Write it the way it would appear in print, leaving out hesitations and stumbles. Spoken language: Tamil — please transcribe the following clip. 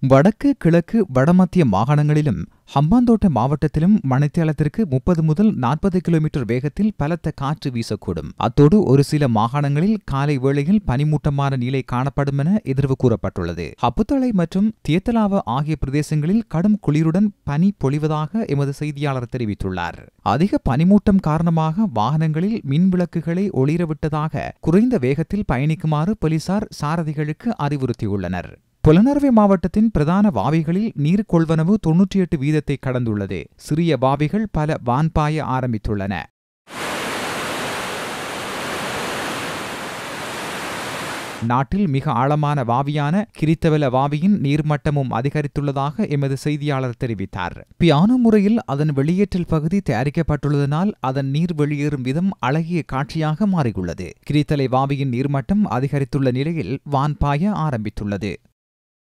வடக்கு கிழக்கு வடமத்திய மாகாணங்களிலும் ஹம்பாந்தோட்ட மாவட்டத்திலும் மணித்தியாலத்திற்கு 30 முதல் 40 கிலோமீட்டர் வேகத்தில் பலத்த காற்று வீசக்கூடும். அத்தோடு ஒரு சில மாகாணங்களில் காலை வேளையில் பனிமூட்டமான நிலை காணப்படும் என எதிர்வு கூறப்பட்டுள்ளது. ஹப்புத்தளை மற்றும் தியத்தலாவ ஆகிய பிரதேசங்களில் கடும் குளிருடன் பனி பொழிவதாக எமது செய்தியாளர் தெரிவித்துள்ளார். அதிக பனிமூட்டம் காரணமாக வாகனங்களில் மின் விளக்குகளை ஒளிரவிட்டதாக குறைந்த வேகத்தில் பயணிக்குமாறு போலீசார் சாரதிகளுக்கு அறிவுறுத்தியுள்ளனர். புலனறுவை மாவட்டத்தின் பிரதான வாவிகளில் நீர் கொள்வனவு 98% கடந்துள்ளது. சிறிய வாவிகள் பல வான்பாய ஆரம்பித்துள்ளன. நாட்டில் மிக ஆழமான வாவியான கிரித்தவெல வாவியின் நீர்மட்டமும் அதிகரித்துள்ளதாக எமது செய்தியாளர் தெரிவித்தார். பியானோ முறையில் அதன் வெளியேற்றல் பகுதி தயாரிக்கப்பட்டுள்ளதனால் அதன் நீர் வெளியேறும் விதம் அழகிய காட்சியாக மாறியுள்ளது. கிரித்தலை வாவியின் நீர்மட்டம் அதிகரித்துள்ள நிலையில் வான்பாய ஆரம்பித்துள்ளது.